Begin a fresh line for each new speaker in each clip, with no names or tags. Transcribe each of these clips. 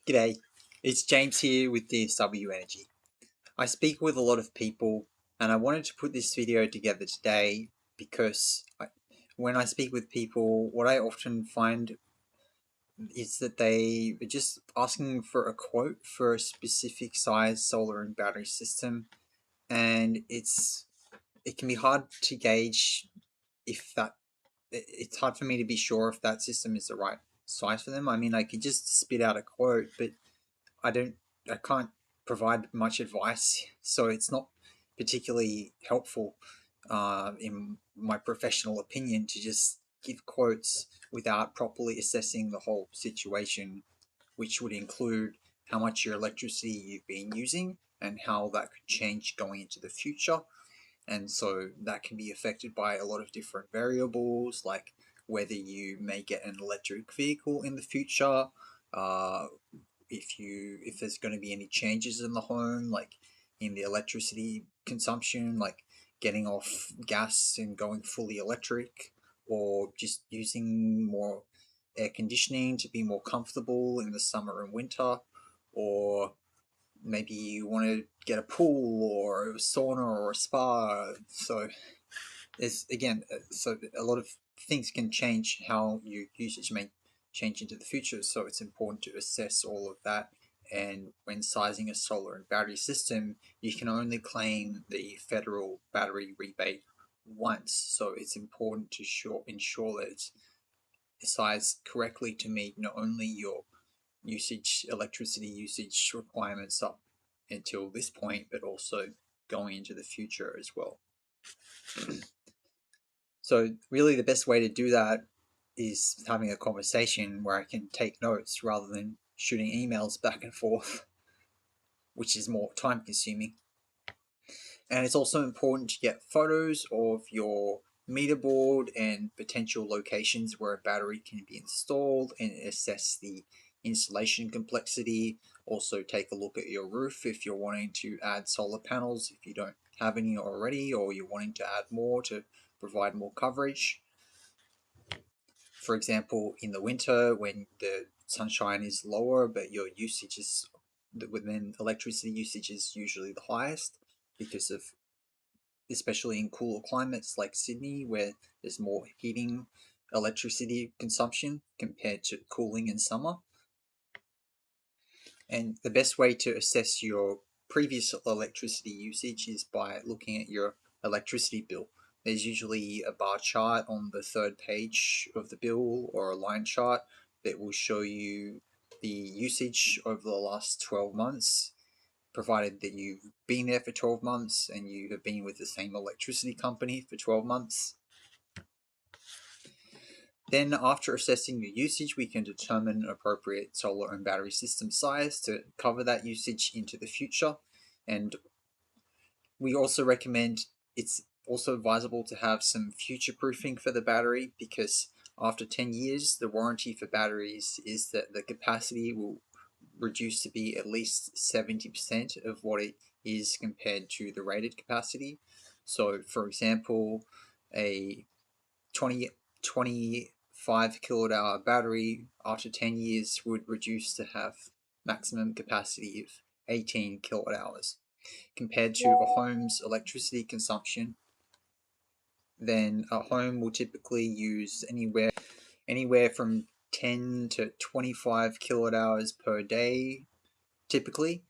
G'day, it's James here with DSW Energy. I speak with a lot of people and I wanted to put this video together today because when I speak with people, what I often find is that they are just asking for a quote for a specific size solar and battery system, and it can be hard to gauge if it's hard for me to be sure if that system is the right size for them. I mean, I could just spit out a quote, but I don't, I can't provide much advice, so it's not particularly helpful in my professional opinion to just give quotes without properly assessing the whole situation, which would include how much your electricity you've been using and how that could change going into the future. And so that can be affected by a lot of different variables, like whether you may get an electric vehicle in the future, uh, if there's going to be any changes in the home, like in the electricity consumption, like getting off gas and going fully electric, or just using more air conditioning to be more comfortable in the summer and winter, or maybe you want to get a pool or a sauna or a spa. So there's again, so a lot of things can change how your usage may change into the future. So it's important to assess all of that. And when sizing a solar and battery system, you can only claim the federal battery rebate once. So it's important to ensure that it's sized correctly to meet not only your electricity usage requirements up until this point, but also going into the future as well. So really the best way to do that is having a conversation where I can take notes rather than shooting emails back and forth, which is more time consuming. And it's also important to get photos of your meter board and potential locations where a battery can be installed and assess the installation complexity. Also take a look at your roof if you're wanting to add solar panels if you don't have any already, or you're wanting to add more to provide more coverage. For example, in the winter when the sunshine is lower but your usage is within electricity usage is usually the highest, because of, especially in cooler climates like Sydney where there's more heating electricity consumption compared to cooling in summer. And the best way to assess your previous electricity usage is by looking at your electricity bill. There's usually a bar chart on the third page of the bill, or a line chart that will show you the usage over the last 12 months, provided that you've been there for 12 months and you have been with the same electricity company for 12 months. Then after assessing your usage, we can determine an appropriate solar and battery system size to cover that usage into the future. And we also recommend, it's also advisable to have some future proofing for the battery, because after 10 years, the warranty for batteries is that the capacity will reduce to be at least 70% of what it is compared to the rated capacity. So for example, a 25 kilowatt hour battery after 10 years would reduce to have maximum capacity of 18 kilowatt hours. Compared to a home's electricity consumption, then a home will typically use anywhere from 10 to 25 kilowatt hours per day. Typically,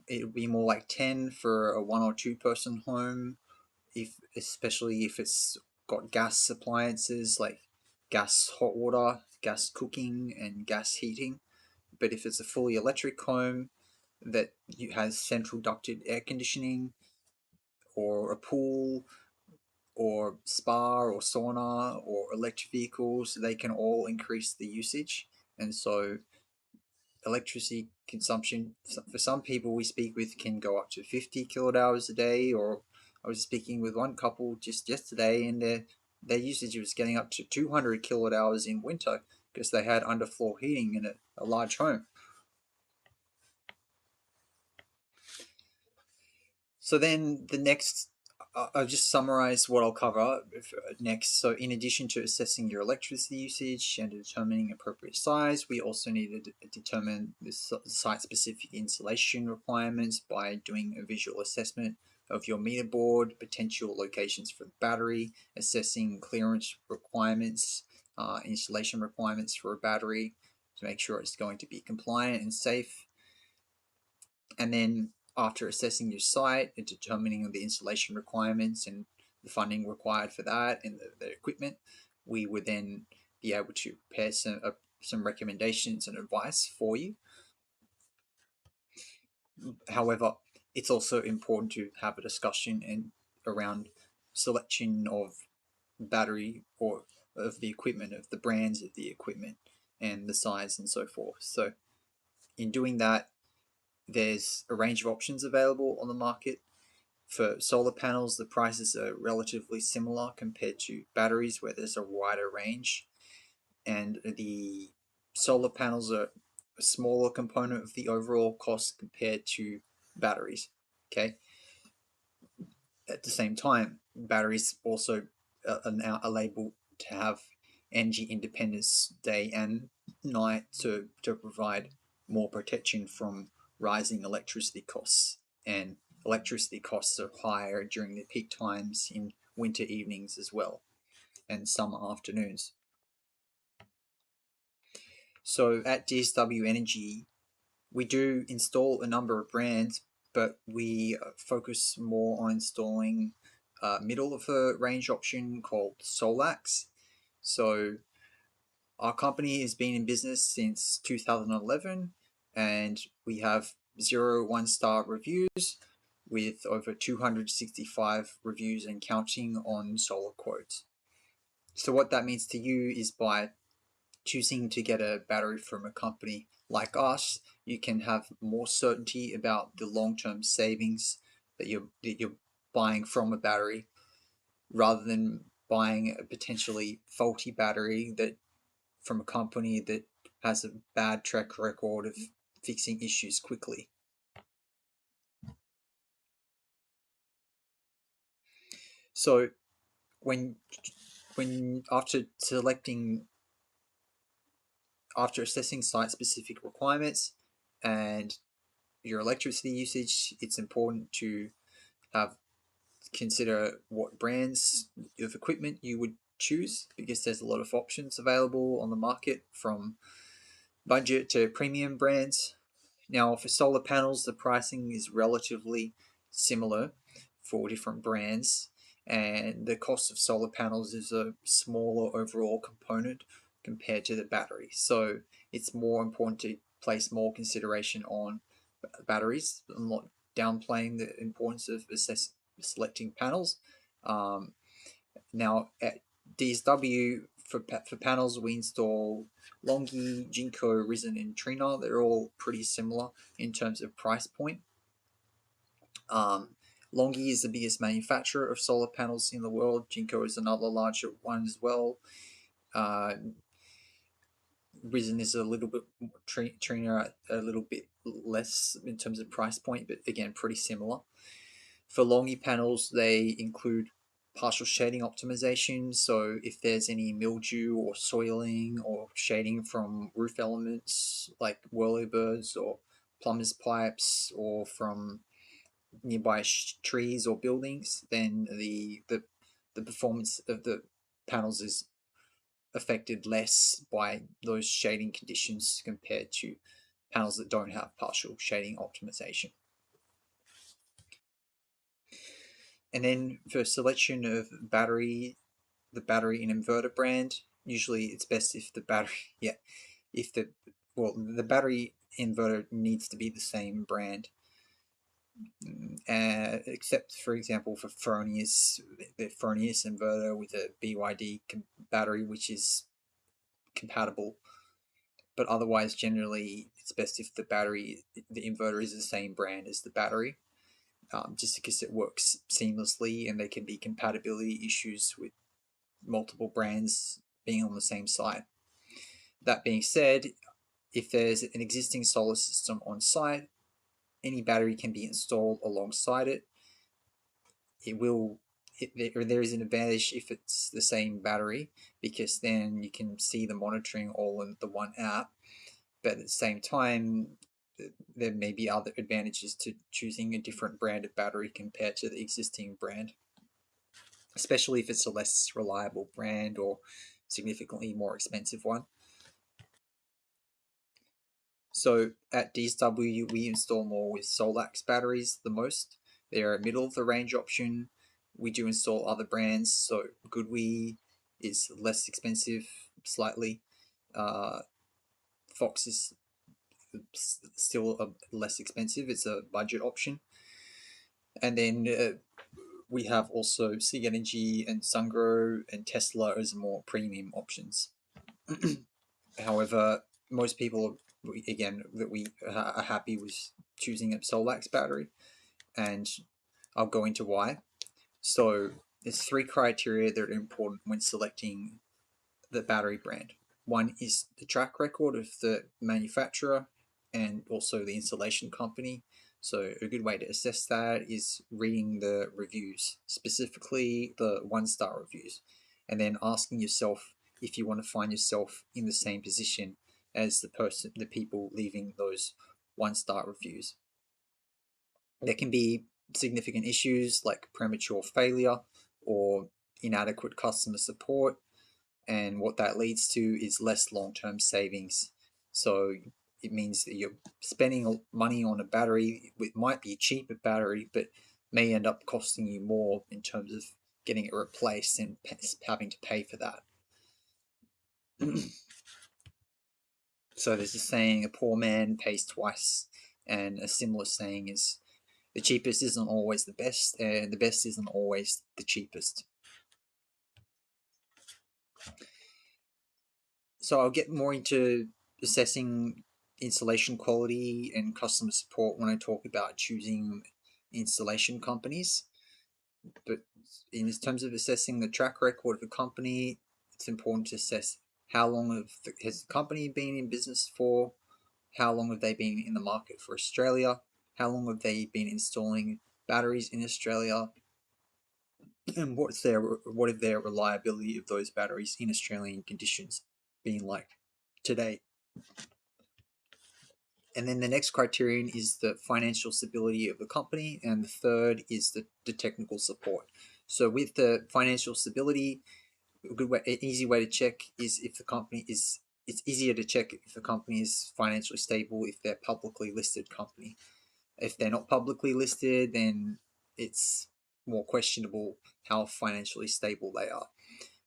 it would be more like 10 for a 1 or 2 person home, especially if it's got gas appliances like gas hot water, gas cooking, and gas heating. But if it's a fully electric home that has central ducted air conditioning, or a pool, or spa, or sauna, or electric vehicles, they can all increase the usage. And so electricity consumption for some people we speak with can go up to 50 kilowatt hours a day. Or I was speaking with one couple just yesterday, and their usage was getting up to 200 kilowatt hours in winter because they had underfloor heating in a large home. So then the next I'll just summarize what I'll cover next. So, in addition to assessing your electricity usage and determining appropriate size, we also need to determine the site-specific insulation requirements by doing a visual assessment of your meter board, potential locations for the battery, assessing clearance requirements, installation requirements for a battery to make sure it's going to be compliant and safe. And then after assessing your site and determining the installation requirements and the funding required for that and the equipment, we would then be able to prepare some recommendations and advice for you. However, it's also important to have a discussion and around selection of battery or of the equipment, of the brands of the equipment and the size and so forth. So in doing that, there's a range of options available on the market. For solar panels, the prices are relatively similar compared to batteries, where there's a wider range. And the solar panels are a smaller component of the overall cost compared to batteries. Okay. At the same time, batteries also are able to have energy independence day and night to provide more protection from rising electricity costs. And electricity costs are higher during the peak times in winter evenings as well, and summer afternoons. So at DSW Energy, we do install a number of brands, but we focus more on installing a middle of a range option called Solax. So our company has been in business since 2011, and we have 0 1-star reviews with over 265 reviews and counting on Solar Quotes. So what that means to you is by choosing to get a battery from a company like us, you can have more certainty about the long-term savings that you're buying from a battery, rather than buying a potentially faulty battery that from a company that has a bad track record of fixing issues quickly. So when after assessing site specific requirements and your electricity usage, it's important to have consider what brands of equipment you would choose, because there's a lot of options available on the market, from budget to premium brands. Now, for solar panels, the pricing is relatively similar for different brands, and the cost of solar panels is a smaller overall component compared to the battery. So it's more important to place more consideration on batteries. I'm not downplaying the importance of selecting panels. Now, at DSW, for panels, we install LONGi, Jinko, Risen, and Trina. They're all pretty similar in terms of price point. LONGi is the biggest manufacturer of solar panels in the world. Jinko is another larger one as well. Risen is a little bit more, Trina a little bit less in terms of price point, but again, pretty similar. For LONGi panels, they include partial shading optimization. So if there's any mildew or soiling or shading from roof elements like whirlybirds or plumbers pipes, or from nearby trees or buildings, then the performance of the panels is affected less by those shading conditions compared to panels that don't have partial shading optimization. And then for selection of battery, the battery and inverter brand, usually it's best if the battery, if the battery inverter needs to be the same brand. Except for example for Fronius, the Fronius inverter with a BYD battery, which is compatible. But otherwise, generally, it's best if the inverter is the same brand as the battery, just because it works seamlessly, and there can be compatibility issues with multiple brands being on the same site. That being said, if there's an existing solar system on site, any battery can be installed alongside it. It will there is an advantage if it's the same battery, because then you can see the monitoring all in the one app. But at the same time, there may be other advantages to choosing a different brand of battery compared to the existing brand, especially if it's a less reliable brand or significantly more expensive one. So at DSW, we install more with Solax batteries the most. They're a middle of the range option. We do install other brands, so GoodWe is less expensive slightly. Fox is still less expensive. It's a budget option. And then we have also Sig Energy and Sungrow and Tesla as more premium options. However, most people, again, that we are happy with choosing a Solax battery, and I'll go into why. So there's three criteria that are important when selecting the battery brand. One is the track record of the manufacturer and also the installation company. So a good way to assess that is reading the reviews, specifically the 1-star reviews, and then asking yourself if you want to find yourself in the same position as the people leaving those 1-star reviews. There can be significant issues like premature failure or inadequate customer support, and what that leads to is less long-term savings. So it means that you're spending money on a battery. It might be a cheaper battery, but may end up costing you more in terms of getting it replaced and having to pay for that. So there's a saying, a poor man pays twice, and a similar saying is the cheapest isn't always the best, and the best isn't always the cheapest. So I'll get more into assessing installation quality and customer support when I talk about choosing installation companies. But in terms of assessing the track record of a company, it's important to assess how long has the company been in business for, how long have they been in the market for Australia, how long have they been installing batteries in Australia, and what have their reliability of those batteries in Australian conditions been like today. And then the next criterion is the financial stability of the company, and the third is the technical support. So with the financial stability, an easy way to check is if the company is. It's easier to check if the company is financially stable if they're a publicly listed company. If they're not publicly listed, then it's more questionable how financially stable they are,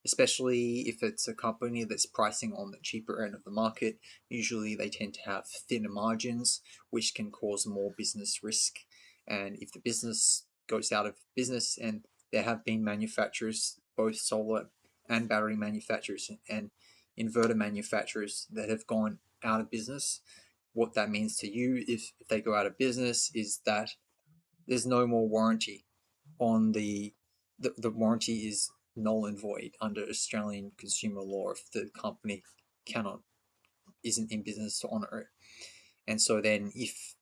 especially if it's a company that's pricing on the cheaper end of the market. Usually they tend to have thinner margins, which can cause more business risk. And if the business goes out of business, and there have been manufacturers, both solar and battery manufacturers and inverter manufacturers, that have gone out of business, what that means to you if they go out of business is that there's no more warranty on the warranty is null and void under Australian consumer law if the company isn't in business to honour it. And so then if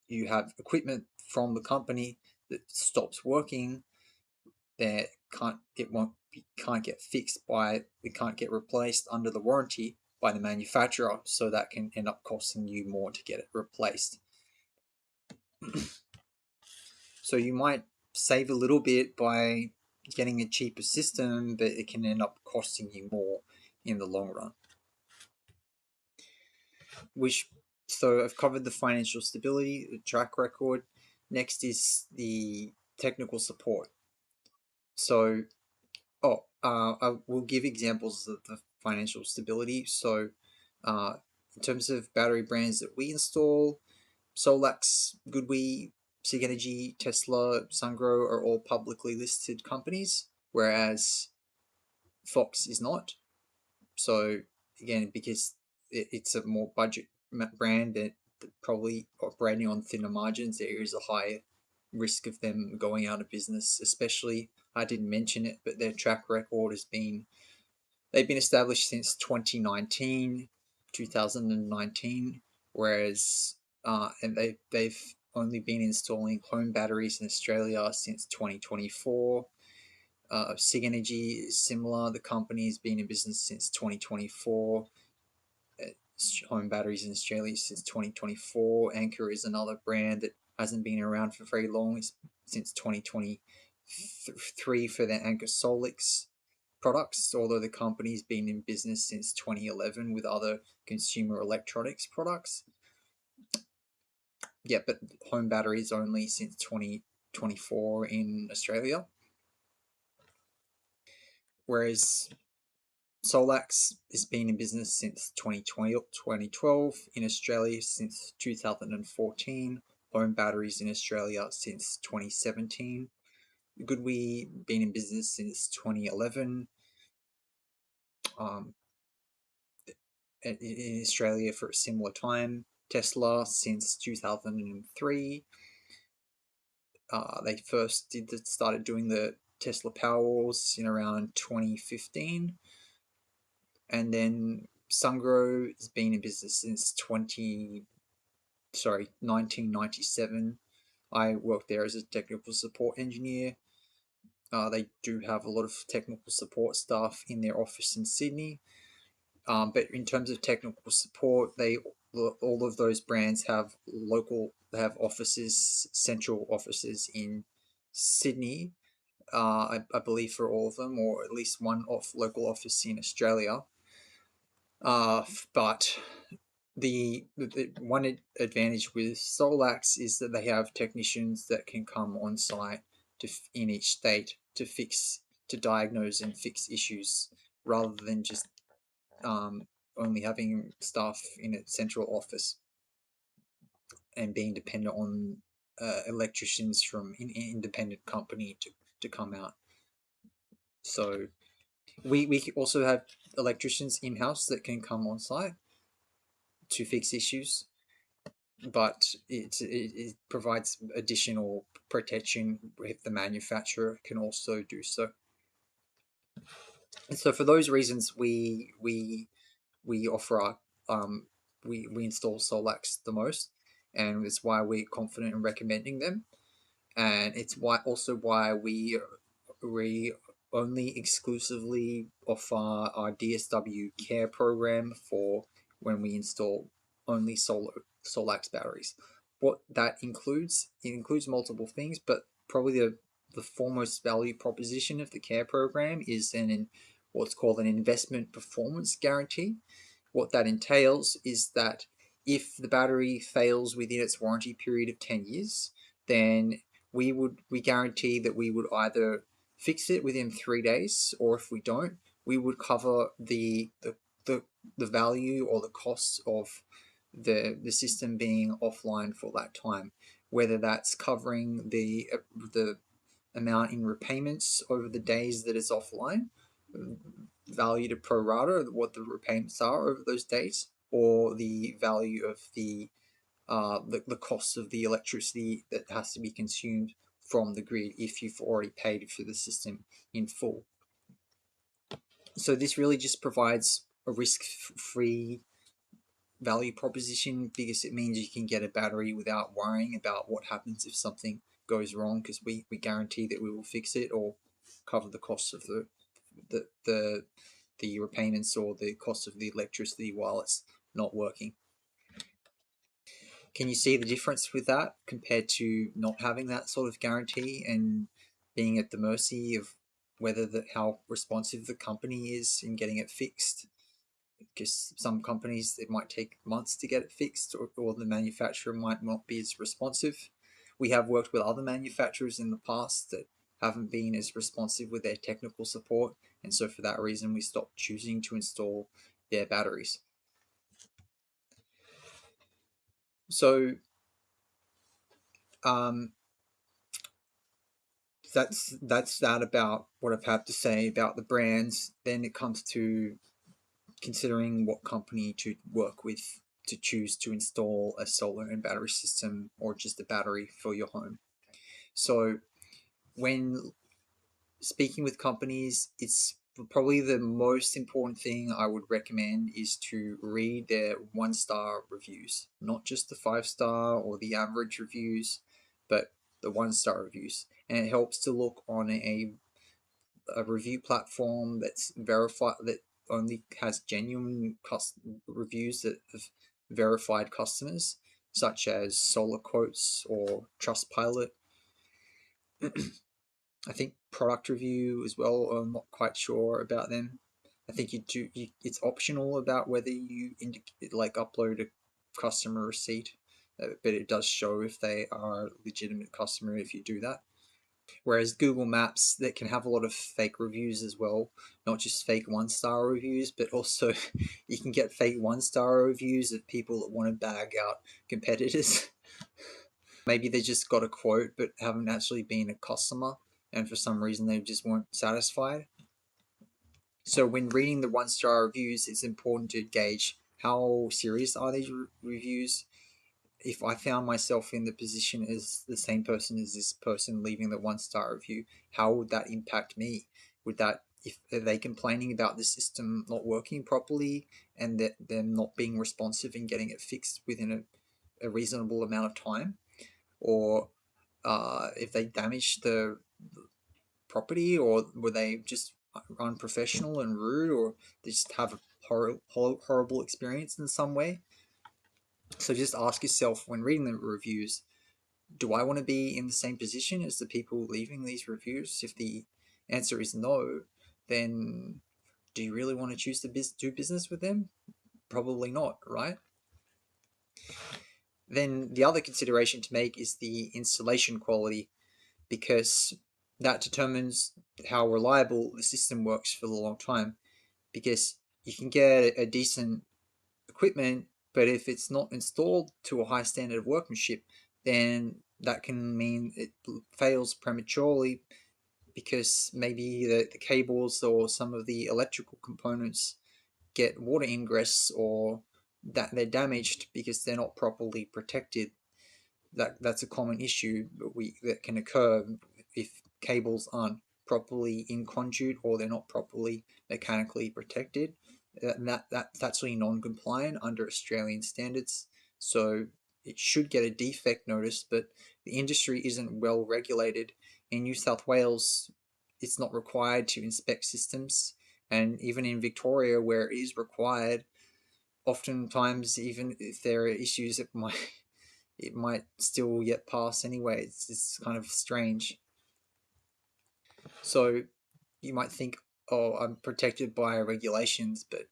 you have equipment from the company that stops working, that can't get fixed it can't get replaced under the warranty by the manufacturer, so that can end up costing you more to get it replaced. So you might save a little bit by getting a cheaper system, but it can end up costing you more in the long run. So I've covered the financial stability, the track record. Next is the technical support. So, I will give examples of the financial stability. So, in terms of battery brands that we install, Solax, GoodWe, Sig Energy, Tesla, Sungrow are all publicly listed companies, whereas Fox is not. So again, because it's a more budget brand that probably operating on thinner margins, there is a higher risk of them going out of business. Especially, I didn't mention it, but their track record has been they've been established since 2019, whereas and they've only been installing home batteries in Australia since 2024. SIG Energy is similar. The company has been in business since 2024. Home Batteries in Australia since 2024. Anchor is another brand that hasn't been around for very long. It's since 2023 for their Anchor Solix products, although the company's been in business since 2011 with other consumer electronics products. Yeah, but Home Batteries only since 2024 in Australia. Whereas Solax has been in business since 2012, in Australia since 2014, Home Batteries in Australia since 2017. Goodwee been in business since 2011, in Australia for a similar time. Tesla since 2003. They first started doing the Tesla Powerwalls in around 2015. And then Sungrow has been in business since 1997. I worked there as a technical support engineer. They do have a lot of technical support staff in their office in Sydney. But in terms of technical support, all of those brands have offices, central offices in Sydney. I believe for all of them, or at least one local office in Australia. But the one advantage with Solax is that they have technicians that can come on site in each state to diagnose and fix issues, rather than just only having staff in a central office and being dependent on electricians from an independent company to come out. So we also have electricians in-house that can come on site to fix issues, but it provides additional protection if the manufacturer can also do so. And so for those reasons, we offer our we install Solax the most, and it's why we're confident in recommending them, and it's why we only exclusively offer our DSW Care program for when we install only Solax batteries. What that includes, it includes multiple things, but probably the foremost value proposition of the Care program is what's called an investment performance guarantee. What that entails is that if the battery fails within its warranty period of 10 years, then we guarantee that we would either fix it within 3 days, or if we don't, we would cover the value or the costs of the system being offline for that time, whether that's covering the amount in repayments over the days that it's offline, value to pro rata what the repayments are over those days, or the value of the cost of the electricity that has to be consumed from the grid if you've already paid for the system in full. So this really just provides a risk-free value proposition, because it means you can get a battery without worrying about what happens if something goes wrong, because we guarantee that we will fix it or cover the costs of the repayments or the cost of the electricity while it's not working. Can you see the difference with that compared to not having that sort of guarantee and being at the mercy of how responsive the company is in getting it fixed? Because some companies, it might take months to get it fixed, or the manufacturer might not be as responsive. We have worked with other manufacturers in the past that haven't been as responsive with their technical support, and so for that reason we stopped choosing to install their batteries. So that's that about what I've had to say about the brands. Then it comes to considering what company to work with to choose to install a solar and battery system, or just a battery for your home. So when speaking with companies, it's probably the most important thing I would recommend is to read their 1-star reviews, not just the 5-star or the average reviews, but the 1-star reviews. And it helps to look on a review platform that's verified, that only has genuine reviews of verified customers, such as Solar Quotes or Trustpilot. I think Product Review as well. I'm not quite sure about them. I think it's optional about whether you upload a customer receipt, but it does show if they are a legitimate customer if you do that. Whereas Google Maps, that can have a lot of fake reviews as well, not just fake 1-star reviews, but also you can get fake 1-star reviews of people that want to bag out competitors. Maybe they just got a quote but haven't actually been a customer, and for some reason they just weren't satisfied. So when reading the 1-star reviews, it's important to gauge how serious are these reviews. If I found myself in the position as the same person as this person leaving the 1-star review, how would that impact me? Would that, if are they complaining about the system not working properly and that them not being responsive and getting it fixed within a reasonable amount of time, or if they damaged the property, or were they just unprofessional and rude, or they just have a horrible experience in some way? So just ask yourself when reading the reviews, do I want to be in the same position as the people leaving these reviews? If the answer is no, then do you really want to choose to do business with them? Probably not, right? Then the other consideration to make is the installation quality, because that determines how reliable the system works for the long time. Because you can get a decent equipment, but if it's not installed to a high standard of workmanship, then that can mean it fails prematurely, because maybe the cables or some of the electrical components get water ingress, or that they're damaged because they're not properly protected. That's a common issue that can occur if cables aren't properly in conduit or they're not properly mechanically protected. That's actually non-compliant under Australian standards, so it should get a defect notice, but the industry isn't well regulated. In New South Wales, it's not required to inspect systems, and even in Victoria, where it is required, oftentimes even if there are issues, it might still get passed anyway. It's kind of strange. So you might think, oh, I'm protected by regulations, but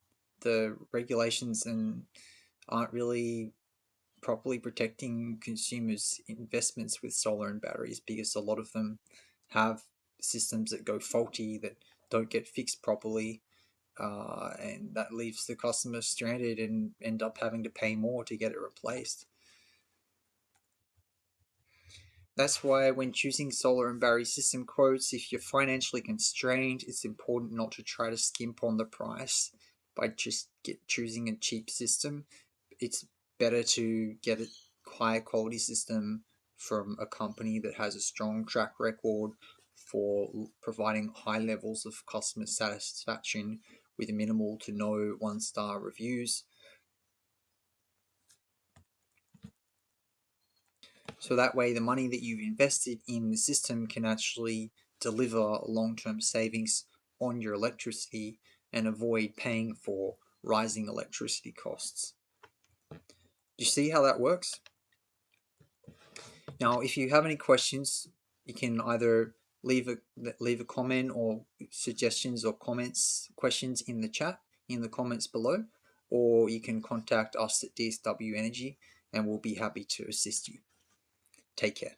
the regulations aren't really properly protecting consumers' investments with solar and batteries, because a lot of them have systems that go faulty, that don't get fixed properly, and that leaves the customer stranded and end up having to pay more to get it replaced. That's why when choosing solar and battery system quotes, if you're financially constrained, it's important not to try to skimp on the price by just choosing a cheap system. It's better to get a higher quality system from a company that has a strong track record for providing high levels of customer satisfaction with minimal to no 1-star reviews. So that way the money that you've invested in the system can actually deliver long-term savings on your electricity and avoid paying for rising electricity costs. Do you see how that works? Now, if you have any questions, you can either leave a comment or suggestions or questions in the chat, in the comments below, or you can contact us at DSW Energy and we'll be happy to assist you. Take care.